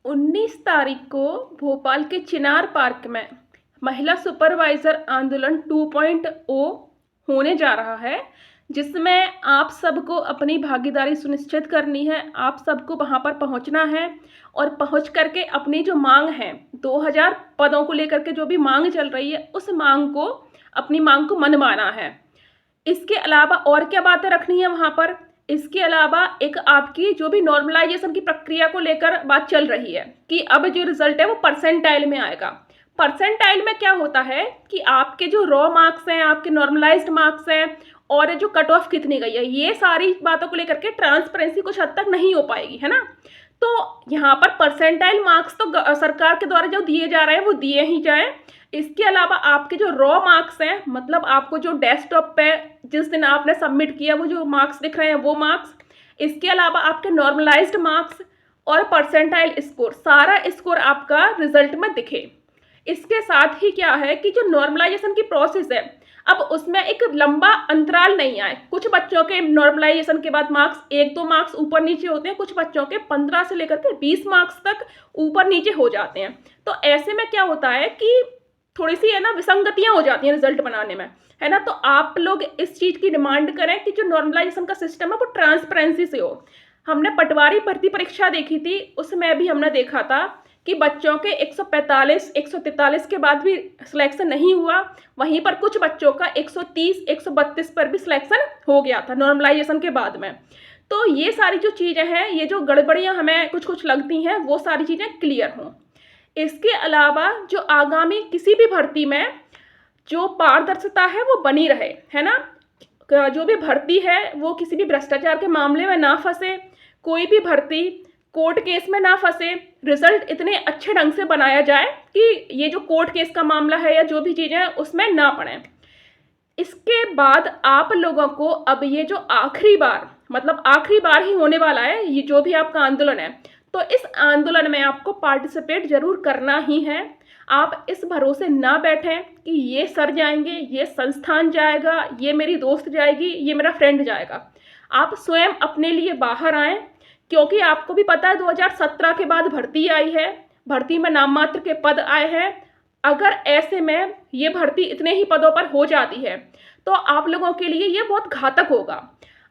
19 तारीख को भोपाल के चिनार पार्क में महिला सुपरवाइजर आंदोलन 2.0 होने जा रहा है, जिसमें आप सबको अपनी भागीदारी सुनिश्चित करनी है। आप सबको वहां पर पहुंचना है और पहुंच करके अपनी जो मांग है 2000 पदों को लेकर के जो भी मांग चल रही है उस अपनी मांग को मनवाना है। इसके अलावा और क्या बातें रखनी है वहां पर? इसके अलावा एक आपकी जो भी नॉर्मलाइजेशन की प्रक्रिया को लेकर बात चल रही है कि अब जो रिजल्ट है वो परसेंटाइल में आएगा। परसेंटाइल में क्या होता है कि आपके जो रॉ मार्क्स हैं, आपके नॉर्मलाइज्ड मार्क्स हैं और जो कट ऑफ कितनी गई है, ये सारी बातों को लेकर के ट्रांसपेरेंसी कुछ हद तक नहीं हो पाएगी, है ना। तो यहाँ पर परसेंटाइल मार्क्स तो सरकार के द्वारा जो दिए जा रहे हैं वो दिए ही जाएं। इसके अलावा आपके जो रॉ मार्क्स हैं, मतलब आपको जो डेस्कटॉप पे जिस दिन आपने सबमिट किया वो जो मार्क्स दिख रहे हैं वो मार्क्स, इसके अलावा आपके नॉर्मलाइज्ड मार्क्स और परसेंटाइल स्कोर, सारा स्कोर आपका रिजल्ट में दिखे। इसके साथ ही क्या है कि जो नॉर्मलाइजेशन की प्रोसेस है, अब उसमें एक लंबा अंतराल नहीं आए। कुछ बच्चों के नॉर्मलाइजेशन के बाद मार्क्स 1-2 मार्क्स ऊपर नीचे होते हैं, कुछ बच्चों के 15 से लेकर के 20 मार्क्स तक ऊपर नीचे हो जाते हैं। तो ऐसे में क्या होता है कि थोड़ी सी है ना विसंगतियां हो जाती हैं रिजल्ट बनाने में, है ना। तो आप लोग इस चीज की डिमांड करें कि जो नॉर्मलाइजेशन का सिस्टम है वो ट्रांसपेरेंसी से हो। हमने पटवारी भर्ती परीक्षा देखी थी, उसमें भी हमने देखा था कि बच्चों के 145 143 के बाद भी सिलेक्शन नहीं हुआ, वहीं पर कुछ बच्चों का 130 132 पर भी सिलेक्शन हो गया था नॉर्मलाइजेशन के बाद में। तो ये सारी जो चीज़ें हैं, ये जो गड़बड़ियां हमें कुछ कुछ लगती हैं, वो सारी चीज़ें क्लियर हों। इसके अलावा जो आगामी किसी भी भर्ती में जो पारदर्शिता है वो बनी रहे, है ना। जो भी भर्ती है वो किसी भी भ्रष्टाचार के मामले में ना फंसे, कोई भी भर्ती कोर्ट केस में ना फंसे, रिजल्ट इतने अच्छे ढंग से बनाया जाए कि ये जो कोर्ट केस का मामला है या जो भी चीज़ें हैं उसमें ना पड़े। इसके बाद आप लोगों को अब ये जो आखिरी बार, मतलब आखिरी बार ही होने वाला है ये जो भी आपका आंदोलन है, तो इस आंदोलन में आपको पार्टिसिपेट जरूर करना ही है। आप इस भरोसे ना बैठें कि ये सर जाएंगे, ये संस्थान जाएगा, ये मेरी दोस्त जाएगी, ये मेरा फ्रेंड जाएगा। आप स्वयं अपने लिए बाहर आएँ, क्योंकि आपको भी पता है 2017 के बाद भर्ती आई है, भर्ती में नाम मात्र के पद आए हैं। अगर ऐसे में ये भर्ती इतने ही पदों पर हो जाती है तो आप लोगों के लिए ये बहुत घातक होगा।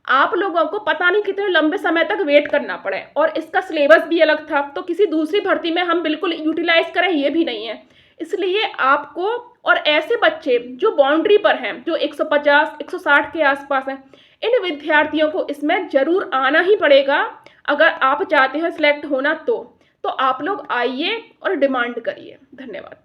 आप लोगों को पता नहीं कितने लंबे समय तक वेट करना पड़े, और इसका सिलेबस भी अलग था, तो किसी दूसरी भर्ती में हम बिल्कुल यूटिलाइज करें ये भी नहीं है। इसलिए आपको, और ऐसे बच्चे जो बाउंड्री पर हैं, जो 150 160 के आसपास हैं, इन विद्यार्थियों को इसमें जरूर आना ही पड़ेगा। अगर आप चाहते हैं सिलेक्ट होना तो आप लोग आइए और डिमांड करिए। धन्यवाद।